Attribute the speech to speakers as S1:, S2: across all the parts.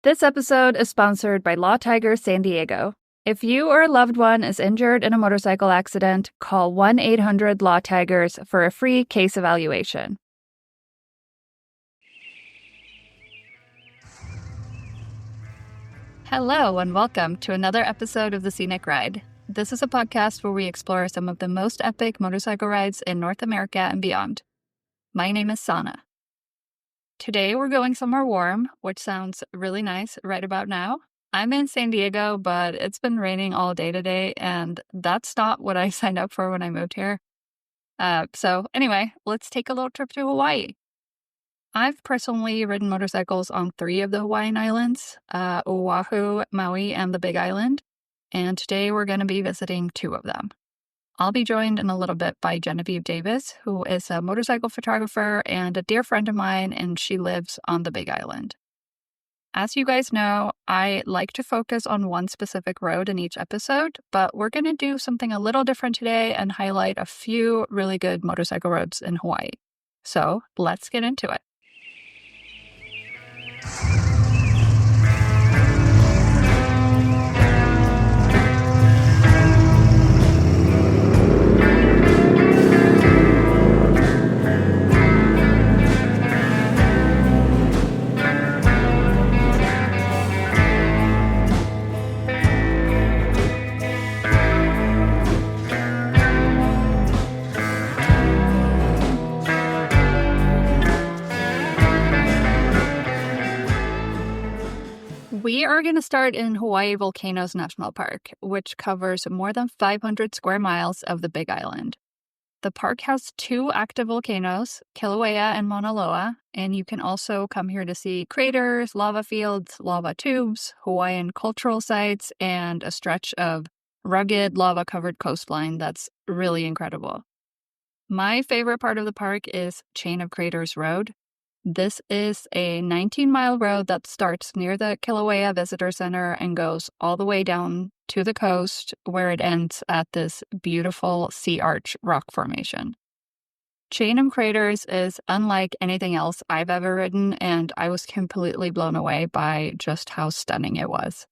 S1: This episode is sponsored by Law Tiger San Diego. If you or a loved one is injured in a motorcycle accident, call 1-800-LAW-TIGERS for a free case evaluation. Hello and welcome to another episode of The Scenic Ride. This is a podcast where we explore some of the most epic motorcycle rides in North America and beyond. My name is Hana. Today we're going somewhere warm, which sounds really nice right about now. I'm in San Diego, but it's been raining all day today, and that's not what I signed up for when I moved here. So anyway, let's take a little trip to Hawaii. I've personally ridden motorcycles on 3 of the Hawaiian islands, Oahu, Maui, and the Big Island, and today we're going to be visiting 2 of them. I'll be joined in a little bit by Genevieve Davis, who is a motorcycle photographer and a dear friend of mine, and she lives on the Big Island. As you guys know, I like to focus on one specific road in each episode, but we're going to do something a little different today and highlight a few really good motorcycle roads in Hawaii. So let's get into it. We are going to start in Hawaii Volcanoes National Park, which covers more than 500 square miles of the Big Island. The park has 2 active volcanoes, Kilauea and Mauna Loa, and you can also come here to see craters, lava fields, lava tubes, Hawaiian cultural sites, and a stretch of rugged lava-covered coastline that's really incredible. My favorite part of the park is Chain of Craters Road. This is a 19-mile road that starts near the Kilauea Visitor Center and goes all the way down to the coast, where it ends at this beautiful sea arch rock formation. Chain of Craters is unlike anything else I've ever ridden, and I was completely blown away by just how stunning it was.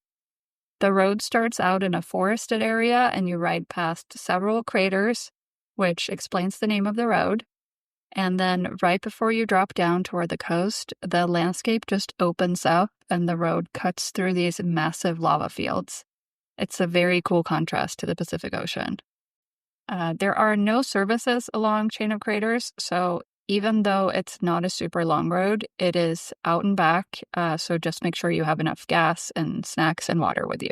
S1: The road starts out in a forested area, and you ride past several craters, which explains the name of the road. And then right before you drop down toward the coast, the landscape just opens up and the road cuts through these massive lava fields. It's a very cool contrast to the Pacific Ocean. There are no services along Chain of Craters, so even though it's not a super long road, it is out and back, so just make sure you have enough gas and snacks and water with you.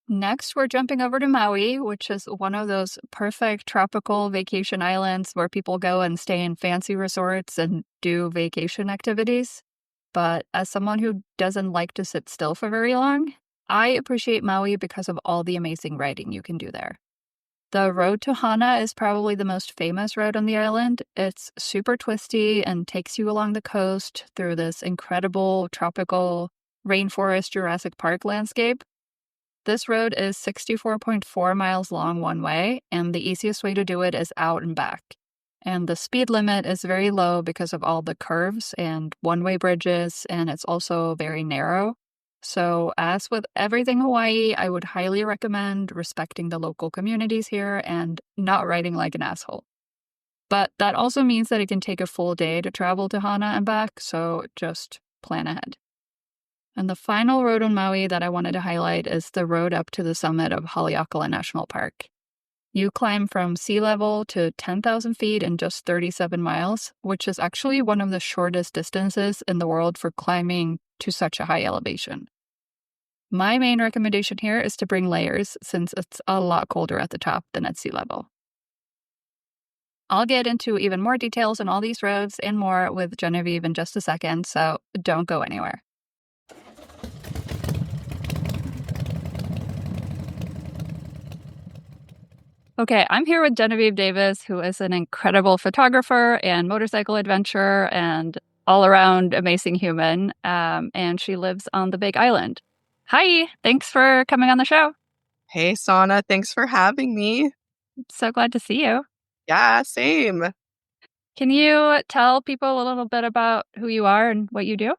S1: Next, we're jumping over to Maui, which is one of those perfect tropical vacation islands where people go and stay in fancy resorts and do vacation activities. But as someone who doesn't like to sit still for very long, I appreciate Maui because of all the amazing riding you can do there. The road to Hana is probably the most famous road on the island. It's super twisty and takes you along the coast through this incredible tropical rainforest Jurassic Park landscape. This road is 64.4 miles long one way, and the easiest way to do it is out and back. And the speed limit is very low because of all the curves and one-way bridges, and it's also very narrow. So as with everything Hawaii, I would highly recommend respecting the local communities here and not riding like an asshole. But that also means that it can take a full day to travel to Hana and back, so just plan ahead. And the final road on Maui that I wanted to highlight is the road up to the summit of Haleakalā National Park. You climb from sea level to 10,000 feet in just 37 miles, which is actually one of the shortest distances in the world for climbing to such a high elevation. My main recommendation here is to bring layers, since it's a lot colder at the top than at sea level. I'll get into even more details on all these roads and more with Genevieve in just a second, so don't go anywhere. Okay, I'm here with Genevieve Davis, who is an incredible photographer and motorcycle adventurer and all-around amazing human, and she lives on the Big Island. Hi, thanks for coming on the show.
S2: Hey, Sana, thanks for having me.
S1: So glad to see you.
S2: Yeah, same.
S1: Can you tell people a little bit about who you are and what you do?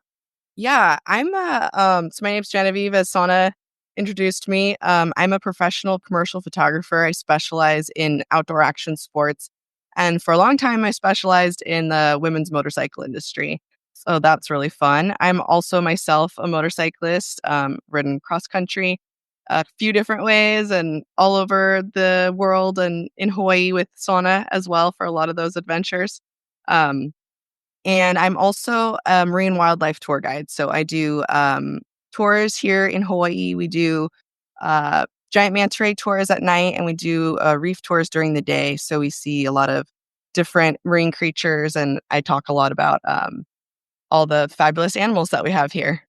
S2: Yeah, so my name's Genevieve, as Sana introduced me. I'm a professional commercial photographer. I specialize in outdoor action sports. And for a long time, I specialized in the women's motorcycle industry. So that's really fun. I'm also myself a motorcyclist, ridden cross country a few different ways and all over the world and in Hawaii with Sana as well for a lot of those adventures. Um, and I'm also a marine wildlife tour guide. So I do tours here in Hawaii. We do giant manta ray tours at night, and we do reef tours during the day. So we see a lot of different marine creatures, and I talk a lot about all the fabulous animals that we have here.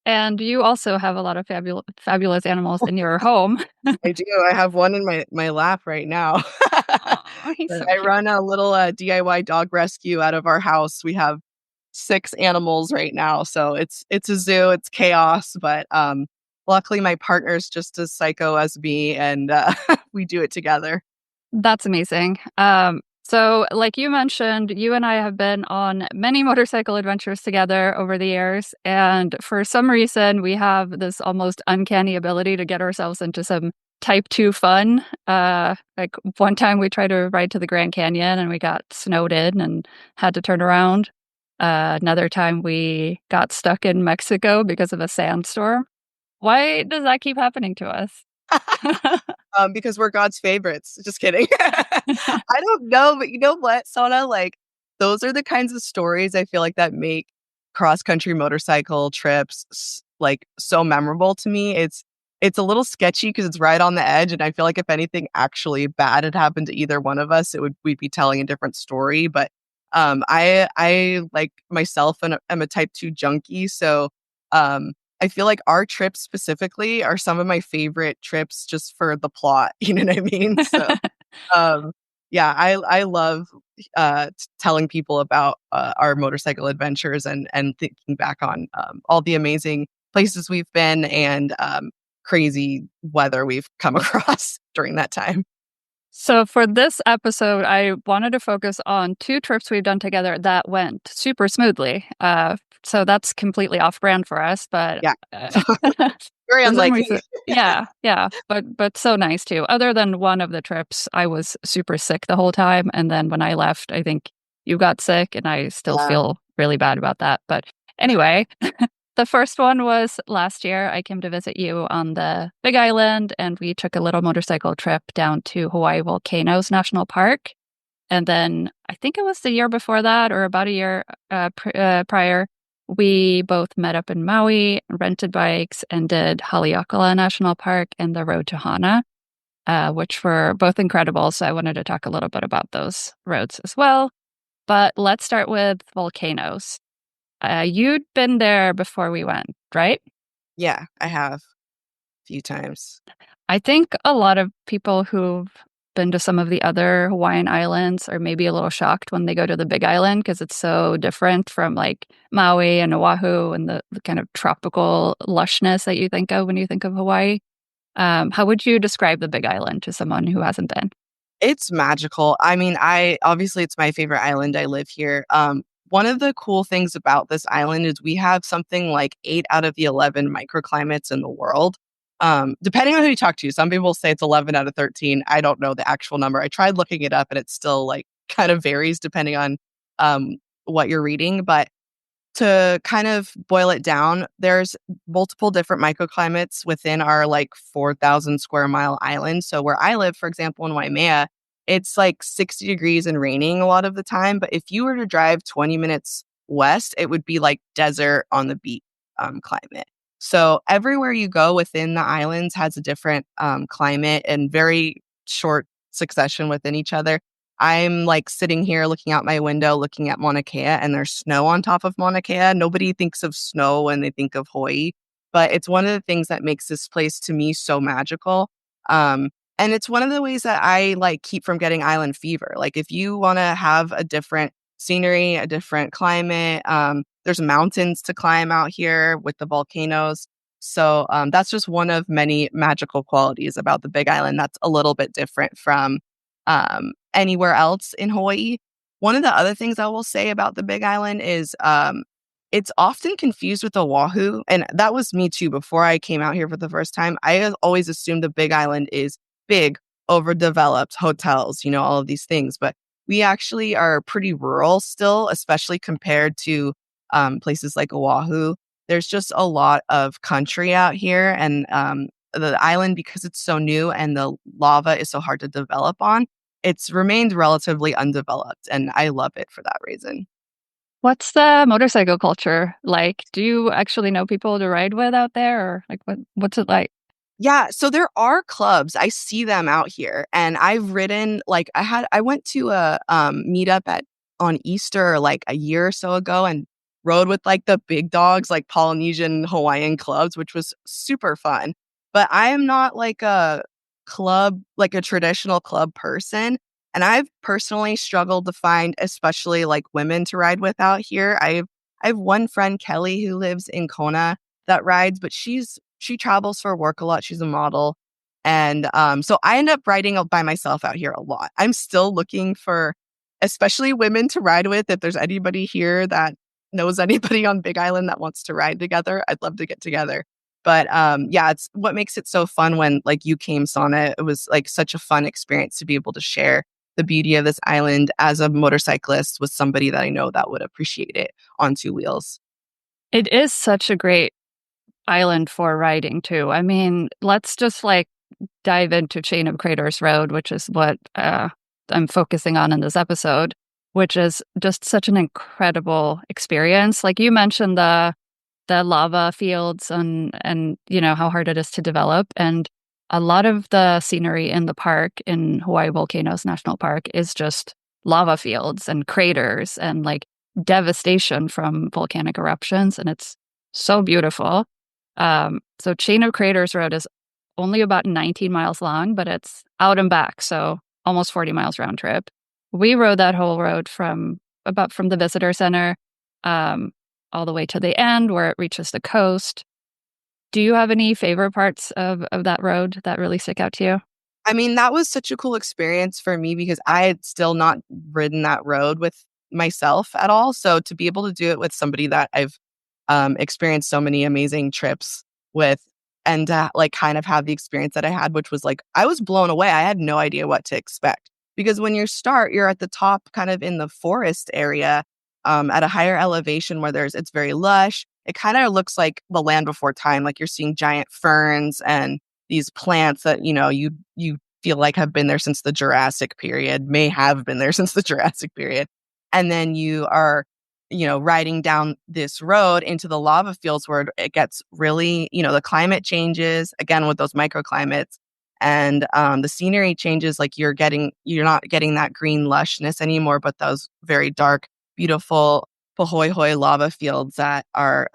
S1: And you also have a lot of fabulous animals in your home.
S2: I do. I have one in my lap right now.
S1: Oh, he's
S2: But
S1: so
S2: I
S1: cute.
S2: run a little DIY dog rescue out of our house. We have 6 animals right now, so it's a zoo, it's chaos, but, luckily my partner's just as psycho as me, and, we do it together.
S1: That's amazing. So like you mentioned, you and I have been on many motorcycle adventures together over the years, and for some reason, we have this almost uncanny ability to get ourselves into some type 2 fun. Like one time we tried to ride to the Grand Canyon and we got snowed in and had to turn around. Another time we got stuck in Mexico because of a sandstorm. Why does that keep happening to us?
S2: Because we're God's favorites. Just kidding. I don't know, but you know what, Sana? Like, those are the kinds of stories I feel like that make cross country motorcycle trips like so memorable to me. It's a little sketchy because it's right on the edge, and I feel like if anything actually bad had happened to either one of us, we'd be telling a different story. But I like myself and am a type 2 junkie, so um I feel like our trips specifically are some of my favorite trips just for the plot, you know what I mean? So, um, yeah, I love, telling people about, our motorcycle adventures and thinking back on, all the amazing places we've been and, crazy weather we've come across during that time.
S1: So for this episode, I wanted to focus on 2 trips we've done together that went super smoothly. So that's completely off brand for us, but
S2: Yeah, very
S1: for some
S2: unlikely.
S1: reason, yeah, but so nice too. Other than one of the trips, I was super sick the whole time, and then when I left, I think you got sick, and I still
S2: Yeah.
S1: feel really bad about that. But anyway, the first one was last year. I came to visit you on the Big Island, and we took a little motorcycle trip down to Hawaii Volcanoes National Park. And then I think it was the year before that, or about a year prior, we both met up in Maui, rented bikes, and did Haleakalā National Park and the road to Hana, which were both incredible. So I wanted to talk a little bit about those roads as well. But let's start with volcanoes. You'd been there before we went, right?
S2: Yeah, I have a few times.
S1: I think a lot of people who've been to some of the other Hawaiian islands are maybe a little shocked when they go to the Big Island because it's so different from like Maui and Oahu and the kind of tropical lushness that you think of when you think of Hawaii. How would you describe the Big Island to someone who hasn't been?
S2: It's magical. I mean, I obviously it's my favorite island. I live here. One of the cool things about this island is we have something like 8 out of the 11 microclimates in the world. Depending on who you talk to, some people say it's 11 out of 13. I don't know the actual number. I tried looking it up and it's still like kind of varies depending on what you're reading. But to kind of boil it down, there's multiple different microclimates within our like 4,000 square mile island. So where I live, for example, in Waimea, it's like 60 degrees and raining a lot of the time. But if you were to drive 20 minutes west, it would be like desert on the beach climate. So everywhere you go within the islands has a different climate and very short succession within each other. I'm like sitting here looking out my window, looking at Mauna Kea, and there's snow on top of Mauna Kea. Nobody thinks of snow when they think of Hawaii, but it's one of the things that makes this place to me so magical. Um, and it's one of the ways that I like keep from getting island fever. Like if you want to have a different scenery, a different climate, there's mountains to climb out here with the volcanoes. So that's just one of many magical qualities about the Big Island that's a little bit different from anywhere else in Hawaii. One of the other things I will say about the Big Island is It's often confused with Oahu, and that was me too. Before I came out here for the first time, always assumed the Big Island is big, overdeveloped hotels, all of these things. But we actually are pretty rural still, especially compared to places like Oahu. There's just a lot of country out here, and the island, because it's so new and the lava is so hard to develop on, it's remained relatively undeveloped, and I love it for that reason.
S1: What's the motorcycle culture like? Do you actually know people to ride with out there, or like what's it like?
S2: Yeah, so there are clubs. I see them out here, and I've ridden like I went to a meetup at on Easter like a year or so ago and rode with like the big dogs, like Polynesian Hawaiian clubs, which was super fun. But I am not like a traditional club person, and I've personally struggled to find especially like women to ride with out here. I have one friend, Kelly, who lives in Kona, that rides, but she travels for work a lot. She's a model. And so I end up riding out by myself out here a lot. I'm still looking for, especially women to ride with. If there's anybody here that knows anybody on Big Island that wants to ride together, I'd love to get together. But yeah, it's what makes it so fun when like you came, Sana. It was like such a fun experience to be able to share the beauty of this island as a motorcyclist with somebody that I know that would appreciate it on two wheels.
S1: It is such a great island for riding too. I mean, let's just like dive into Chain of Craters Road, which is what I'm focusing on in this episode, which is just such an incredible experience. Like you mentioned the lava fields and how hard it is to develop, and a lot of the scenery in the park in Hawaii Volcanoes National Park is just lava fields and craters and like devastation from volcanic eruptions, and it's so beautiful. So Chain of Craters Road is only about 19 miles long, but it's out and back, so almost 40 miles round trip. We rode that whole road from the visitor center all the way to the end where it reaches the coast. Do you have any favorite parts of that road that really stick out to you?
S2: I mean, that was such a cool experience for me because I had still not ridden that road with myself at all. So to be able to do it with somebody that I've experienced so many amazing trips with, and to like kind of have the experience that I had, which was like I was blown away. I had no idea what to expect because when you start, you're at the top, kind of in the forest area, at a higher elevation where it's very lush. It kind of looks like the land before time, like you're seeing giant ferns and these plants that you feel like have been there since the Jurassic period, may have been there since the Jurassic period, and then you are riding down this road into the lava fields where it gets really, the climate changes again with those microclimates, and the scenery changes. Like you're not getting that green lushness anymore, but those very dark, beautiful pahoehoe lava fields that are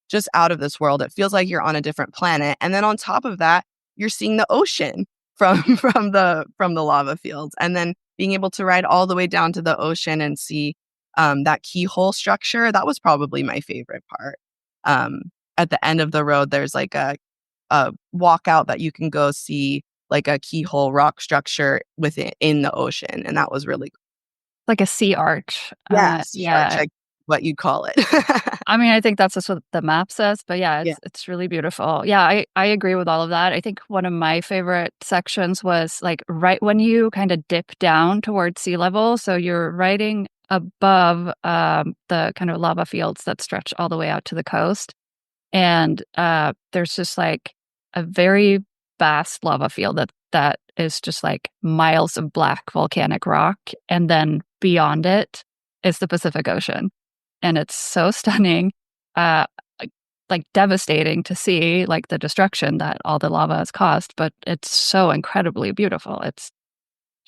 S2: just out of this world. It feels like you're on a different planet. And then on top of that, you're seeing the ocean from from the lava fields, and then being able to ride all the way down to the ocean and see that keyhole structure. That was probably my favorite part. Um, at the end of the road, there's like a walkout that you can go see, like a keyhole rock structure within in the ocean, and that was really cool.
S1: Like a sea arch.
S2: Yeah, sea arch,
S1: Yeah.
S2: like what you call it.
S1: I mean, I think that's just what the map says, but yeah,
S2: Yeah.
S1: it's really beautiful. Yeah, I agree with all of that. I think one of my favorite sections was like right when you kind of dip down towards sea level, so you're riding above the kind of lava fields that stretch all the way out to the coast, and there's just like a very vast lava field that is just like miles of black volcanic rock, and then beyond it is the Pacific Ocean, and it's so stunning, uh, like devastating to see, like the destruction that all the lava has caused. But it's so incredibly beautiful. It's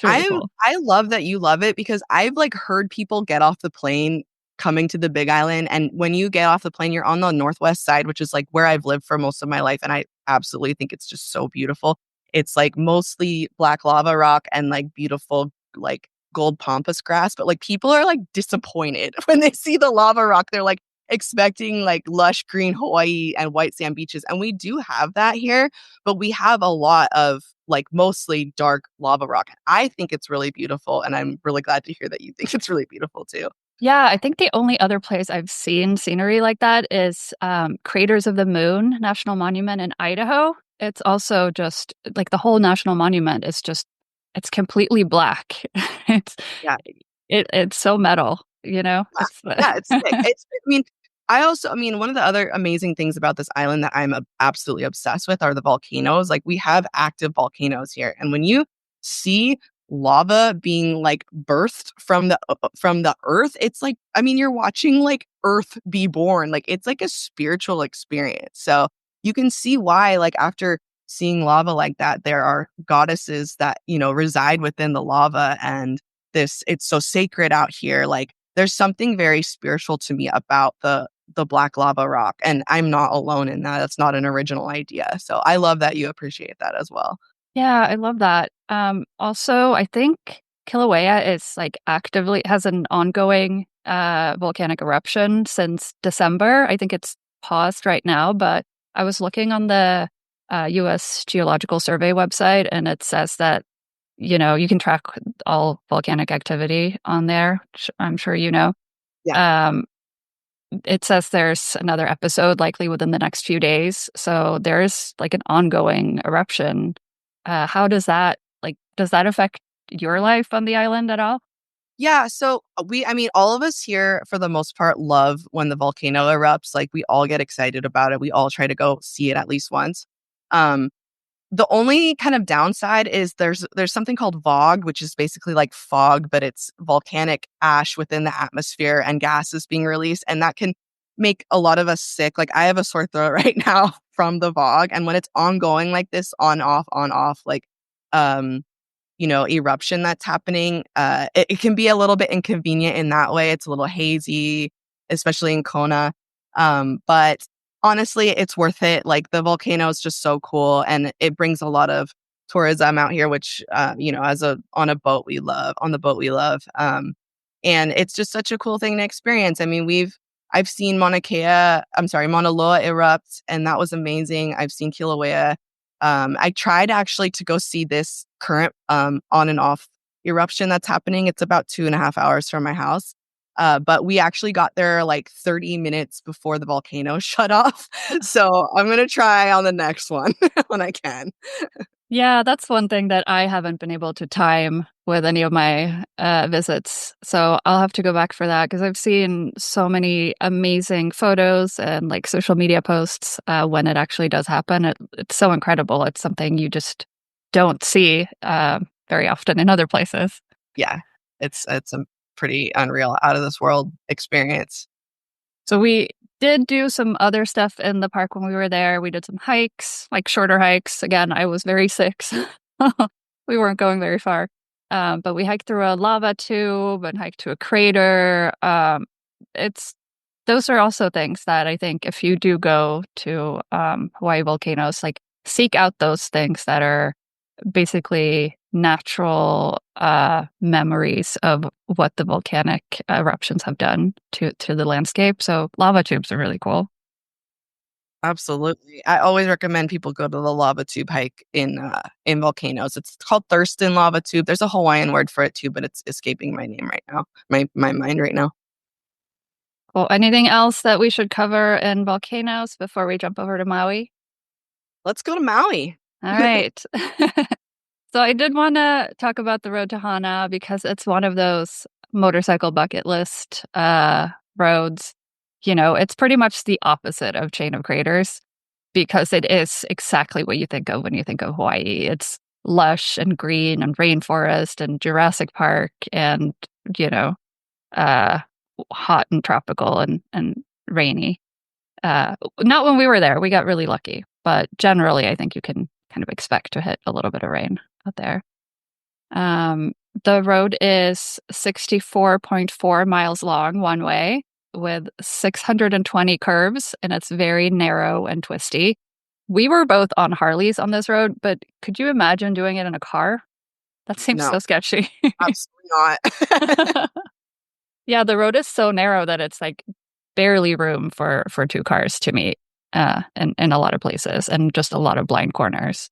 S1: really cool.
S2: I love that you love it because I've like heard people get off the plane coming to the Big Island, and when you get off the plane, you're on the northwest side, which is like where I've lived for most of my life, and I absolutely think it's just so beautiful. It's like mostly black lava rock and like beautiful like gold pampas grass, but like people are like disappointed when they see the lava rock. They're like expecting like lush green Hawaii and white sand beaches, and we do have that here, but we have a lot of like mostly dark lava rock. I think it's really beautiful, and I'm really glad to hear that you think it's really beautiful too.
S1: Yeah, I think the only other place I've seen scenery like that is Craters of the Moon National Monument in Idaho. It's also just like the whole national monument is just it's completely black. It's
S2: Yeah.
S1: it's so metal,
S2: Yeah,
S1: It's
S2: yeah, it's sick. I mean, one of the other amazing things about this island that I'm absolutely obsessed with are the volcanoes. Like, we have active volcanoes here, and when you see lava being like birthed from the earth, it's like, I mean, you're watching like Earth be born. Like, it's like a spiritual experience. So you can see why, like, after seeing lava like that, there are goddesses that reside within the lava, and this it's so sacred out here. Like, there's something very spiritual to me about the black lava rock, and I'm not alone in that. It's not an original idea. So I love that you appreciate that as well.
S1: Yeah, I love that. Also, I think Kilauea is like actively has an ongoing volcanic eruption since December. I think it's paused right now, but I was looking on the US Geological Survey website and it says that, you can track all volcanic activity on there, which I'm sure you know.
S2: Yeah.
S1: Um, it says there's another episode likely within the next few days. So there's like an ongoing eruption. How does that affect your life on the island at all?
S2: Yeah, so I mean, all of us here for the most part love when the volcano erupts. Like, we all get excited about it. We all try to go see it at least once. Um, The only kind of downside is there's something called VOG, which is basically like fog, but it's volcanic ash within the atmosphere and gases being released, and that can make a lot of us sick. Like, I have a sore throat right now from the VOG, and when it's ongoing like this, on off, like um eruption that's happening, it can be a little bit inconvenient in that way. It's a little hazy, especially in Kona. But honestly, it's worth it. Like, the volcano is just so cool, and it brings a lot of tourism out here, which, as on a boat we love, on the boat we love. And it's just such a cool thing to experience. I mean, I've seen Mauna Loa erupt, and that was amazing. I've seen Kilauea. I tried actually to go see this current on and off eruption that's happening. It's about 2.5 hours from my house. But we actually got there like 30 minutes before the volcano shut off. So I'm going to try on the next one when I can.
S1: Yeah, that's one thing that I haven't been able to time with any of my visits. So I'll have to go back for that because I've seen so many amazing photos and like social media posts when it actually does happen. It's so incredible. It's something you just don't see very often in other places.
S2: Yeah, it's a pretty unreal, out of this world experience.
S1: So we did do some other stuff in the park when we were there. We did some hikes, like shorter hikes. Again, I was very sick, so we weren't going very far. But we hiked through a lava tube and hiked to a crater. It's those are also things that I think if you do go to Hawaii volcanoes, like seek out those things that are basically natural memories of what the volcanic eruptions have done to the landscape. So lava tubes are really cool.
S2: Absolutely. I always recommend people go to the lava tube hike in volcanoes. It's called Thurston Lava Tube. There's a Hawaiian word for it too, but it's escaping my name right now. My mind right now.
S1: Well, anything else that we should cover in volcanoes before we jump over to Maui?
S2: Let's go to Maui.
S1: All right. So I did want to talk about the road to Hana because it's one of those motorcycle bucket list roads. It's pretty much the opposite of Chain of Craters because it is exactly what you think of when you think of Hawaii. It's lush and green and rainforest and Jurassic Park and, you know, uh, hot and tropical and rainy. Not when we were there. We got really lucky, but generally, I think you can kind of expect to hit a little bit of rain out there. Um, the road is 64.4 miles long one way with 620 curves, and it's very narrow and twisty. We were both on Harleys on this road, but could you imagine doing it in a car? That seems
S2: No,
S1: so sketchy.
S2: absolutely not.
S1: Yeah, the road is so narrow that it's like barely room for two cars to meet in a lot of places and just a lot of blind corners.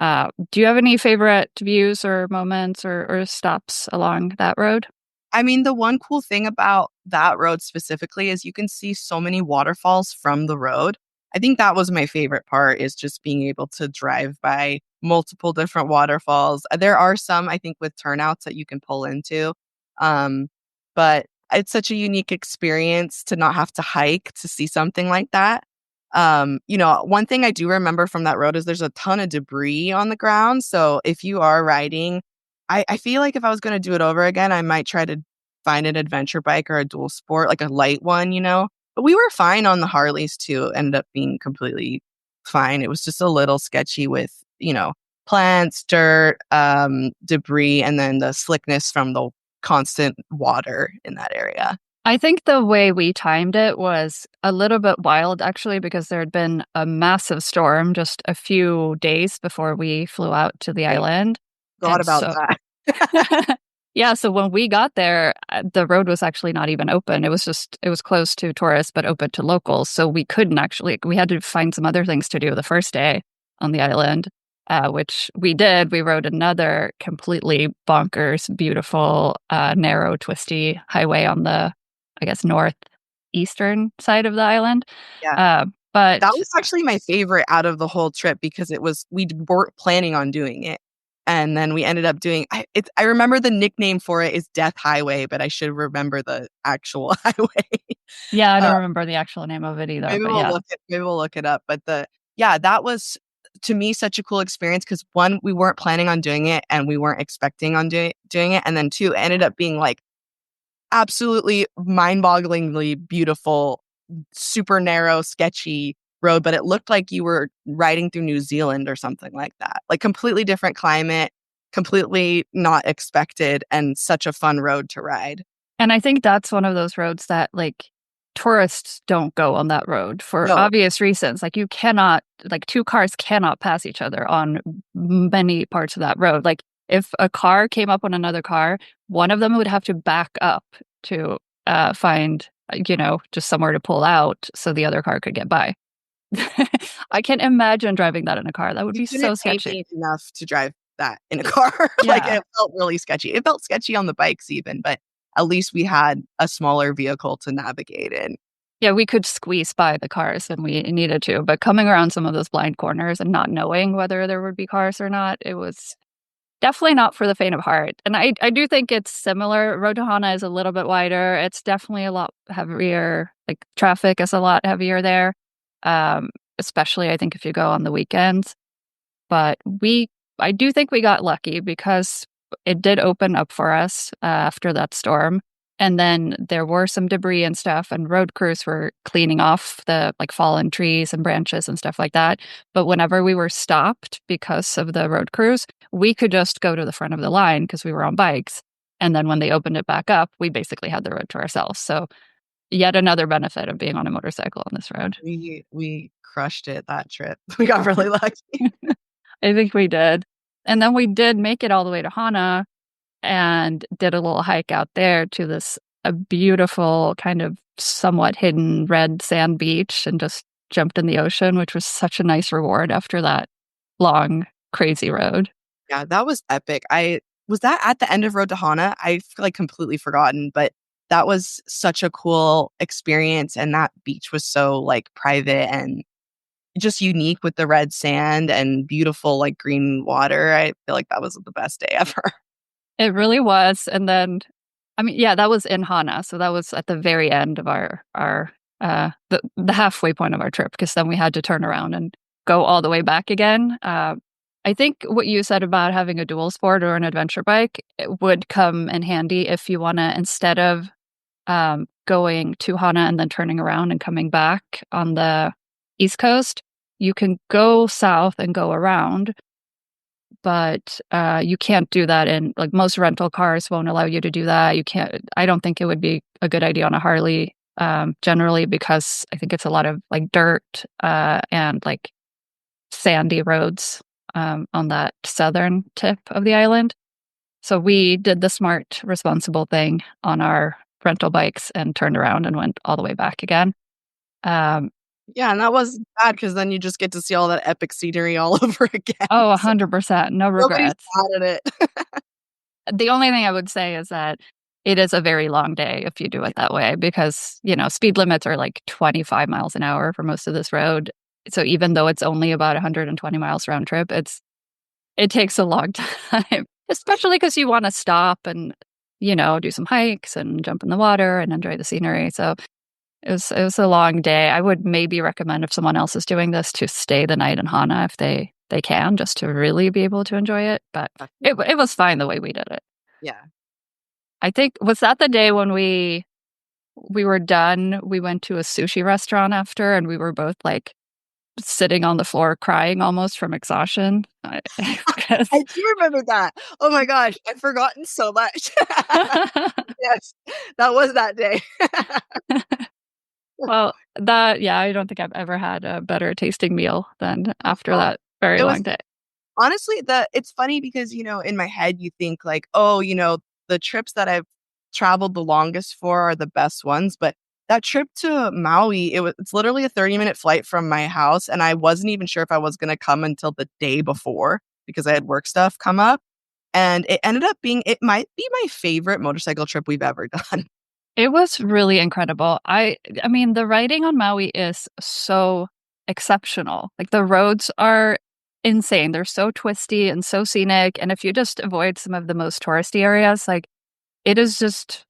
S1: Do you have any favorite views or moments or stops along that road?
S2: I mean, the one cool thing about that road specifically is you can see so many waterfalls from the road. I think that was my favorite part is just being able to drive by multiple different waterfalls. There are some, I think, with turnouts that you can pull into. Um, but it's such a unique experience to not have to hike to see something like that. One thing I do remember from that road is there's a ton of debris on the ground. So if you are riding, I feel like if I was going to do it over again, I might try to find an adventure bike or a dual sport, like a light one. But we were fine on the Harleys too. Ended up being completely fine. It was just a little sketchy with plants, dirt, debris, and then the slickness from the constant water in that area.
S1: I think the way we timed it was a little bit wild, actually, because there had been a massive storm just a few days before we flew out to the
S2: I
S1: island.
S2: forgot
S1: And
S2: about
S1: so,
S2: that.
S1: yeah, so when we got there, the road was actually not even open. It was closed to tourists, but open to locals. So we couldn't actually, we had to find some other things to do the first day on the island, which we did. We rode another completely bonkers, beautiful, narrow, twisty highway on the, I guess, northeastern side of the island.
S2: Yeah.
S1: Uh,
S2: That
S1: but
S2: was actually my favorite out of the whole trip because we weren't planning on doing it. And then we ended up doing I remember the nickname for it is Death Highway, but I should remember the actual highway.
S1: yeah, I
S2: Uh,
S1: don't remember the actual name of it either.
S2: maybe
S1: But
S2: we'll
S1: yeah.
S2: look it up. But that was to me such a cool experience because one, we weren't planning on doing it and we weren't expecting on doing it. And then two, it ended up being like absolutely mind-bogglingly beautiful, super narrow, sketchy road, but it looked like you were riding through New Zealand or something like that. Like completely different climate, completely not expected, and such a fun road to ride.
S1: And I think that's one of those roads that like tourists don't go on that road for
S2: No,
S1: obvious reasons. Like you cannot, like two cars cannot pass each other on many parts of that road. Like if a car came up on another car, one of them would have to back up to find, just somewhere to pull out so the other car could get by. I can't imagine driving that in a car. That would
S2: you
S1: be so
S2: couldn't pay
S1: sketchy.
S2: me enough to drive that in a car. Like
S1: Yeah.
S2: it felt really sketchy. It felt sketchy on the bikes even, but at least we had a smaller vehicle to navigate in.
S1: Yeah, we could squeeze by the cars when we needed to, but coming around some of those blind corners and not knowing whether there would be cars or not, it was definitely not for the faint of heart. And I do think it's similar. Road to Hana is a little bit wider. It's definitely a lot heavier. Like traffic is a lot heavier there, especially I think if you go on the weekends. But I do think we got lucky because it did open up for us after that storm. And then there were some debris and stuff, and road crews were cleaning off the like fallen trees and branches and stuff like that. But whenever we were stopped because of the road crews, we could just go to the front of the line because we were on bikes. And then when they opened it back up, we basically had the road to ourselves. So yet another benefit of being on a motorcycle on this road.
S2: We crushed it that trip. We got really lucky.
S1: I think we did. And then we did make it all the way to Hana and did a little hike out there to this a beautiful kind of somewhat hidden red sand beach and just jumped in the ocean, which was such a nice reward after that long, crazy road.
S2: Yeah, that was epic. I was that at the end of Road to Hana? I feel like completely forgotten, but that was such a cool experience and that beach was so like private and just unique with the red sand and beautiful like green water. I feel like that was the best day ever.
S1: It really was. And then, I mean, yeah, that was in Hana. So that was at the very end of the halfway point of our trip, because then we had to turn around and go all the way back again. I think what you said about having a dual sport or an adventure bike it would come in handy if you want to, instead of going to Hana and then turning around and coming back on the East Coast, you can go south and go around, but you can't do that in like most rental cars won't allow you to do that. You can't. I don't think it would be a good idea on a Harley generally because I think it's a lot of like dirt and like sandy roads on that southern tip of the island. So we did the smart, responsible thing on our rental bikes and turned around and went all the way back again. Um,
S2: Yeah, and that wasn't bad because then you just get to see all that epic scenery all over again.
S1: oh,
S2: So
S1: 100%, no
S2: nobody's
S1: regrets.
S2: mad at it.
S1: The only thing I would say is that it is a very long day if you do it that way because, speed limits are like 25 miles an hour for most of this road. So even though it's only about 120 miles round trip, it takes a long time, especially because you want to stop and, do some hikes and jump in the water and enjoy the scenery. So it was a long day. I would maybe recommend if someone else is doing this to stay the night in Hana if they can, just to really be able to enjoy it. But it was fine the way we did it.
S2: Yeah.
S1: I think was that the day when we were done. We went to a sushi restaurant after, and we were both like sitting on the floor crying almost from exhaustion.
S2: I do remember that. Oh my gosh, I've forgotten so much. Yes, that was that day.
S1: Well, I don't think I've ever had a better tasting meal than after
S2: Oh,
S1: that very
S2: it
S1: long
S2: was
S1: day.
S2: honestly it's funny because, in my head you think like, oh, the trips that I've traveled the longest for are the best ones, but that trip to Maui, it's literally a 30-minute flight from my house, and I wasn't even sure if I was going to come until the day before because I had work stuff come up, and it might be my favorite motorcycle trip we've ever done.
S1: It was really incredible. I mean, the riding on Maui is so exceptional. Like the roads are insane. They're so twisty and so scenic. And if you just avoid some of the most touristy areas, like it is just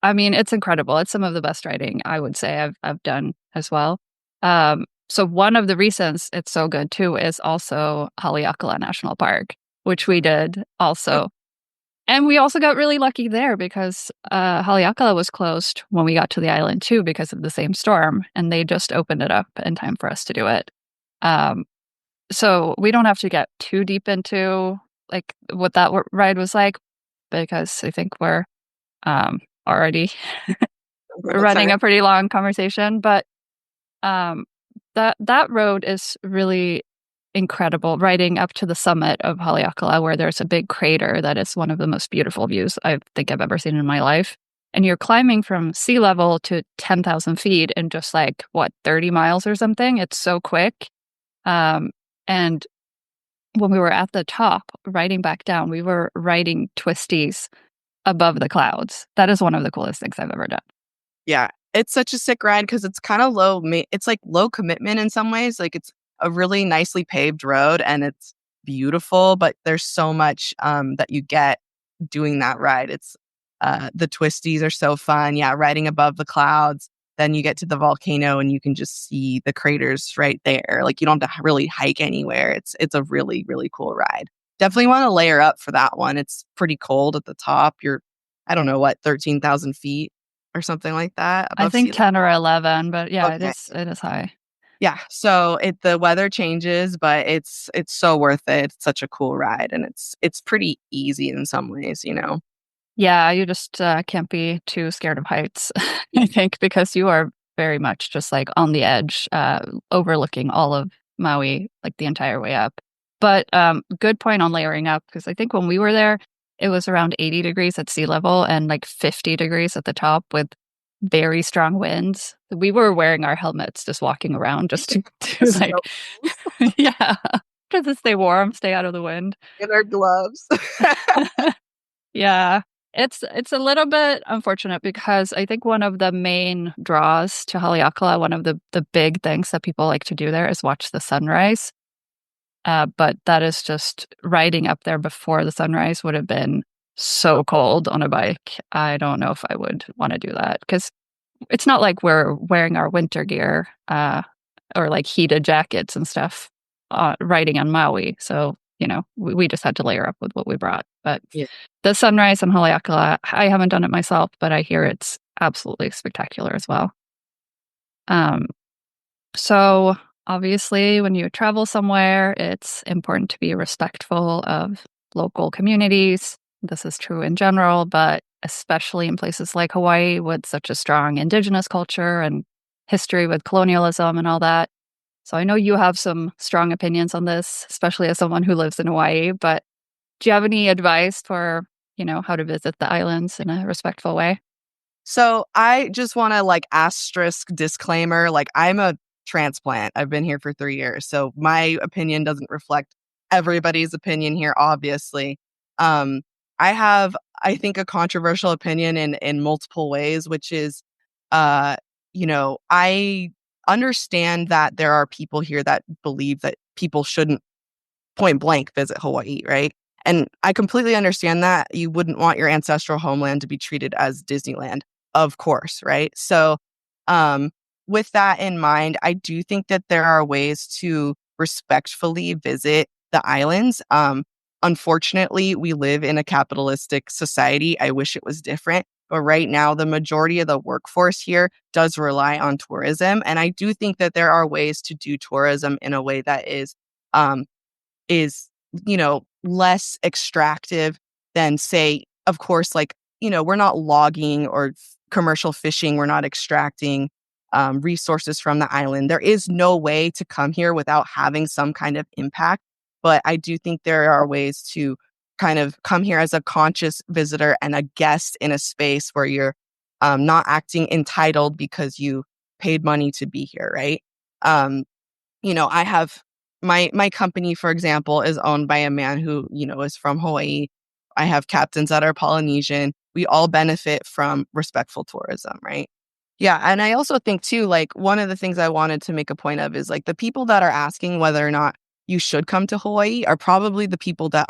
S1: I mean, it's incredible. It's some of the best riding I would say I've done as well. So one of the reasons it's so good too is also Haleakalā National Park, which we did also. And we also got really lucky there because Haleakalā was closed when we got to the island too because of the same storm, and they just opened it up in time for us to do it. Um, so we don't have to get too deep into like what that ride was like because I think we're already running
S2: Sorry.
S1: a pretty long conversation. But um, that road is really incredible, riding up to the summit of Haleakalā, where there's a big crater that is one of the most beautiful views I think I've ever seen in my life. And you're climbing from sea level to 10,000 feet in just like, 30 miles or something? It's so quick. Um, and when we were at the top, riding back down, we were riding twisties above the clouds. That is one of the coolest things I've ever done.
S2: Yeah, it's such a sick ride because it's kind of it's like low commitment in some ways. Like it's a really nicely paved road and it's beautiful, but there's so much that you get doing that ride. It's the twisties are so fun. Yeah, riding above the clouds. Then you get to the volcano and you can just see the craters right there. Like you don't have to really hike anywhere. It's a really, really cool ride. Definitely want to layer up for that one. It's pretty cold at the top. You're, I don't know what, 13,000 feet or something like that
S1: I
S2: above
S1: think
S2: sea level.
S1: 10 or 11, but yeah, it
S2: Okay.
S1: is high.
S2: Yeah. So the weather changes, but it's so worth it. It's such a cool ride and it's pretty easy in some ways.
S1: Yeah, you just can't be too scared of heights, I think, because you are very much just like on the edge, overlooking all of Maui, like the entire way up. But good point on layering up, because I think when we were there, it was around 80 degrees at sea level and like 50 degrees at the top with very strong winds. We were wearing our helmets just walking around just to
S2: Snow
S1: like, yeah, just to stay warm, stay out of the wind.
S2: in our gloves.
S1: Yeah. It's a little bit unfortunate because I think one of the main draws to Haleakala, one of the big things that people like to do there is watch the sunrise. But that is just riding up there before the sunrise would have been so cold on a bike. I don't know if I would want to do that because it's not like we're wearing our winter gear or like heated jackets and stuff riding on Maui. So, we just had to layer up with what we brought. But
S2: Yeah.
S1: the sunrise on Haleakala, I haven't done it myself, but I hear it's absolutely spectacular as well. Um, so obviously, when you travel somewhere, it's important to be respectful of local communities. This is true in general, but especially in places like Hawaii with such a strong indigenous culture and history with colonialism and all that. So I know you have some strong opinions on this, especially as someone who lives in Hawaii, but do you have any advice for, how to visit the islands in a respectful way?
S2: So I just want to like asterisk disclaimer, like I'm a transplant. I've been here for 3 years. So my opinion doesn't reflect everybody's opinion here, obviously. Um, I have, I think, a controversial opinion in multiple ways, which is, uh, I understand that there are people here that believe that people shouldn't point blank visit Hawaii, right? And I completely understand that you wouldn't want your ancestral homeland to be treated as Disneyland, of course, right? So, um, with that in mind, I do think that there are ways to respectfully visit the islands. Unfortunately, we live in a capitalistic society. I wish it was different. But right now, the majority of the workforce here does rely on tourism. And I do think that there are ways to do tourism in a way that um, is, less extractive than, say, of course, like, we're not logging or commercial fishing. We're not extracting resources from the island. There is no way to come here without having some kind of impact. But I do think there are ways to kind of come here as a conscious visitor and a guest in a space where you're not acting entitled because you paid money to be here, right? Um, I have my company, for example, is owned by a man who, is from Hawaii. I have captains that are Polynesian. We all benefit from respectful tourism, right? Yeah. And I also think too, like one of the things I wanted to make a point of is like the people that are asking whether or not you should come to Hawaii are probably the people that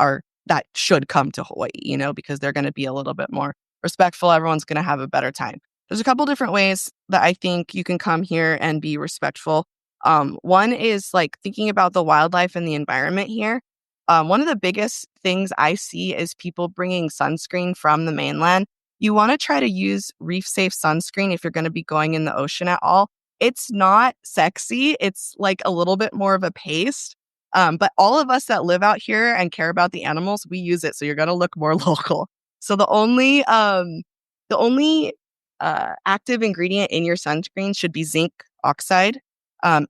S2: should come to Hawaii, because they're going to be a little bit more respectful. Everyone's going to have a better time. There's a couple different ways that I think you can come here and be respectful. One is like thinking about the wildlife and the environment here. One of the biggest things I see is people bringing sunscreen from the mainland. You want to try to use reef safe sunscreen if you're going to be going in the ocean at all. It's not sexy. It's like a little bit more of a paste. But all of us that live out here and care about the animals, we use it. So you're going to look more local. So the only active ingredient in your sunscreen should be zinc oxide.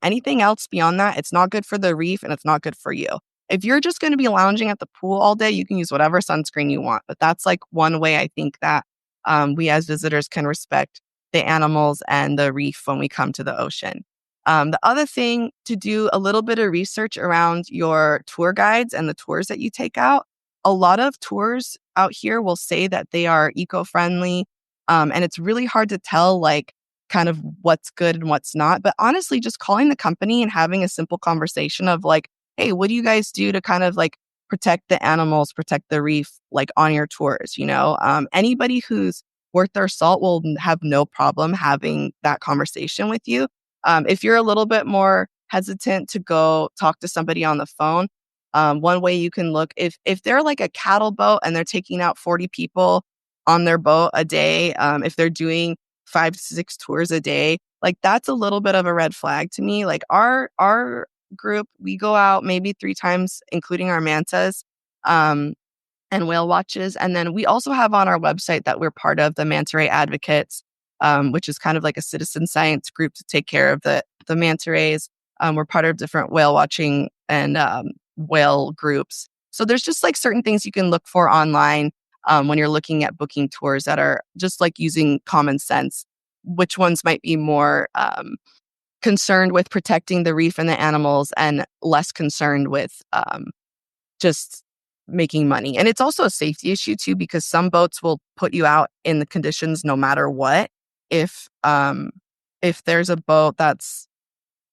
S2: Anything else beyond that, it's not good for the reef and it's not good for you. If you're just going to be lounging at the pool all day, you can use whatever sunscreen you want. But that's like one way I think that we as visitors can respect the animals and the reef when we come to the ocean. The other thing to do a little bit of research around your tour guides and the tours that you take out. A lot of tours out here will say that they are eco-friendly. And it's really hard to tell like kind of what's good and what's not. But honestly, just calling the company and having a simple conversation of like, hey, what do you guys do to kind of like protect the animals, protect the reef, like on your tours, anybody who's worth their salt will have no problem having that conversation with you. If you're a little bit more hesitant to go talk to somebody on the phone, one way you can look, if they're like a cattle boat and they're taking out 40 people on their boat a day, if they're doing 5 to 6 tours a day, like that's a little bit of a red flag to me. Like our group, we go out maybe 3 times, including our mantas and whale watches. And then we also have on our website that we're part of the Manta Ray Advocates, which is kind of like a citizen science group to take care of the manta rays. We're part of different whale watching and whale groups. So there's just like certain things you can look for online when you're looking at booking tours that are just like using common sense, which ones might be more concerned with protecting the reef and the animals and less concerned with just making money. And it's also a safety issue too, because some boats will put you out in the conditions no matter what. If there's a boat that's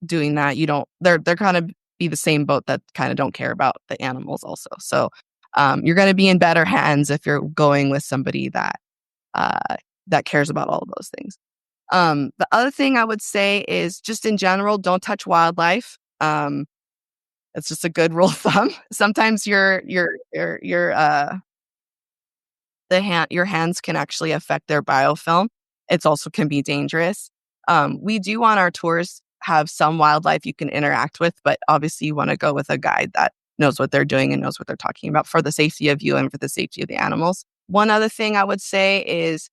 S2: doing that, they're kind of be the same boat that kind of don't care about the animals also. So you're going to be in better hands if you're going with somebody that cares about all of those things. The other thing I would say is just in general, don't touch wildlife. It's just a good rule of thumb. Sometimes your hands can actually affect their biofilm. It's also can be dangerous. We do on our tours have some wildlife you can interact with, but obviously you want to go with a guide that knows what they're doing and knows what they're talking about for the safety of you and for the safety of the animals. One other thing I would say is,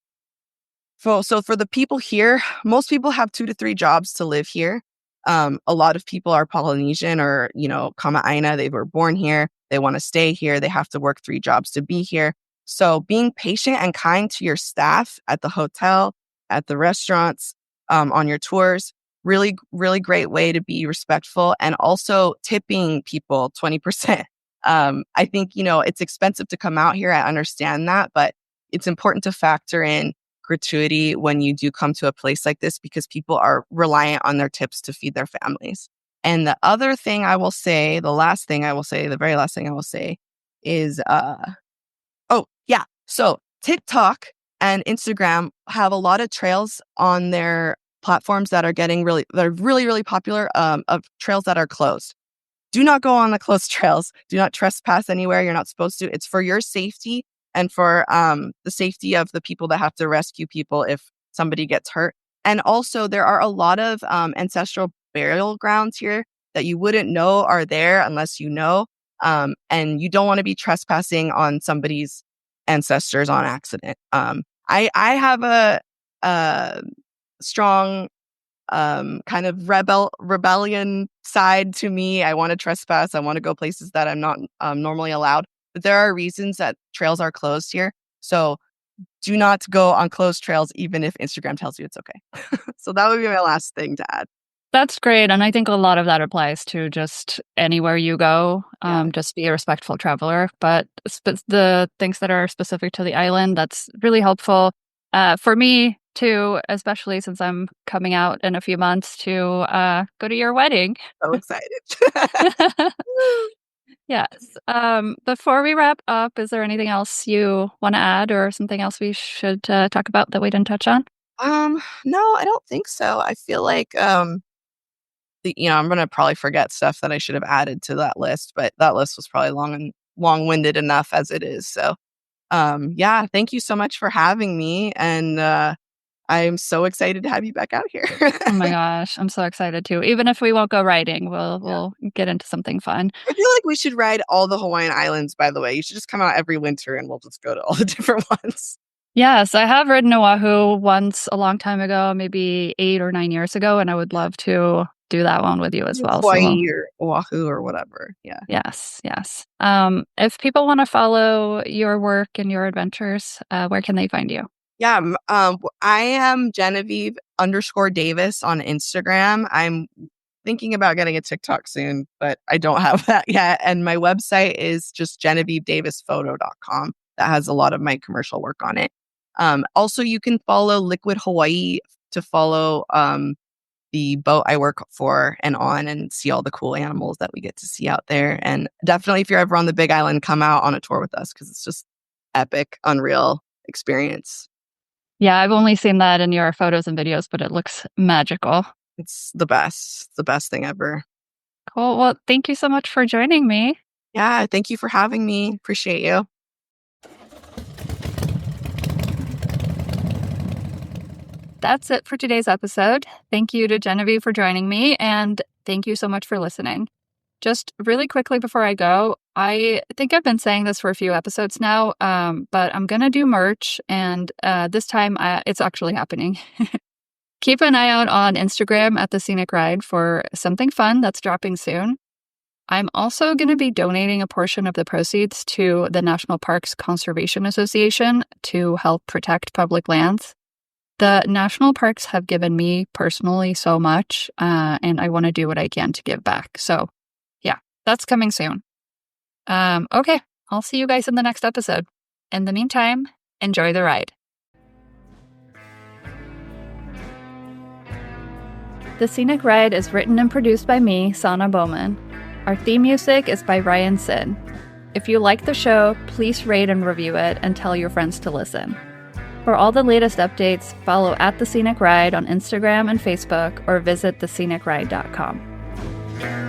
S2: for the people here, most people have 2 to 3 jobs to live here. A lot of people are Polynesian or, Kama'aina. They were born here. They want to stay here. They have to work 3 jobs to be here. So being patient and kind to your staff at the hotel, at the restaurants, on your tours, really, really great way to be respectful. And also tipping people 20%. I think, it's expensive to come out here. I understand that, but it's important to factor in gratuity when you do come to a place like this because people are reliant on their tips to feed their families. And the other thing I will say, the very last thing I will say is, oh, yeah. So TikTok and Instagram have a lot of trails on their platforms that are really, really popular, of trails that are closed. Do not go on the closed trails. Do not trespass anywhere you're not supposed to. It's for your safety and for the safety of the people that have to rescue people if somebody gets hurt. And also, there are a lot of ancestral burial grounds here that you wouldn't know are there unless you know. And you don't want to be trespassing on somebody's ancestors on accident. I have a strong kind of rebellion side to me. I want to trespass. I want to go places that I'm not normally allowed. But there are reasons that trails are closed here. So do not go on closed trails, even if Instagram tells you it's okay. So that would be my last thing to add.
S1: That's great. And I think a lot of that applies to just anywhere you go.
S2: Yeah.
S1: Just be a respectful traveler. But the things that are specific to the island, that's really helpful. For me, too, especially since I'm coming out in a few months to go to your wedding.
S2: So excited.
S1: Yes. Before we wrap up, is there anything else you want to add or something else we should talk about that we didn't touch on?
S2: No, I don't think so. I feel like I'm gonna probably forget stuff that I should have added to that list, but that list was probably long-winded enough as it is. So yeah, thank you so much for having me, and I'm so excited to have you back out here.
S1: Oh my gosh, I'm so excited too. Even if we won't go riding, we'll get into something fun.
S2: I feel like we should ride all the Hawaiian Islands, by the way. You should just come out every winter and we'll just go to all the different ones.
S1: Yes, I have ridden Oahu once a long time ago, maybe 8 or 9 years ago, and I would love to do that one with you as well.
S2: Hawaii or Oahu or whatever. Yeah.
S1: Yes. If people want to follow your work and your adventures, where can they find you?
S2: Yeah, I am Genevieve_Davis on Instagram. I'm thinking about getting a TikTok soon, but I don't have that yet. And my website is just GenevieveDavisPhoto.com. That has a lot of my commercial work on it. Also, you can follow Liquid Hawaii to follow the boat I work for and on and see all the cool animals that we get to see out there. And definitely, if you're ever on the Big Island, come out on a tour with us because it's just epic, unreal experience.
S1: Yeah, I've only seen that in your photos and videos, but it looks magical.
S2: It's the best. It's the best thing ever.
S1: Cool. Well, thank you so much for joining me.
S2: Yeah, thank you for having me. Appreciate you.
S1: That's it for today's episode. Thank you to Genevieve for joining me, and thank you so much for listening. Just really quickly before I go, I think I've been saying this for a few episodes now, but I'm going to do merch, and this time it's actually happening. Keep an eye out on Instagram at The Scenic Ride for something fun that's dropping soon. I'm also going to be donating a portion of the proceeds to the National Parks Conservation Association to help protect public lands. The national parks have given me personally so much, and I want to do what I can to give back. So yeah, that's coming soon. Okay, I'll see you guys in the next episode. In the meantime, enjoy the ride. The Scenic Ride is written and produced by me, Sana Bowman. Our theme music is by Ryan Sin. If you like the show, please rate and review it and tell your friends to listen. For all the latest updates, follow at The Scenic Ride on Instagram and Facebook or visit thescenicride.com.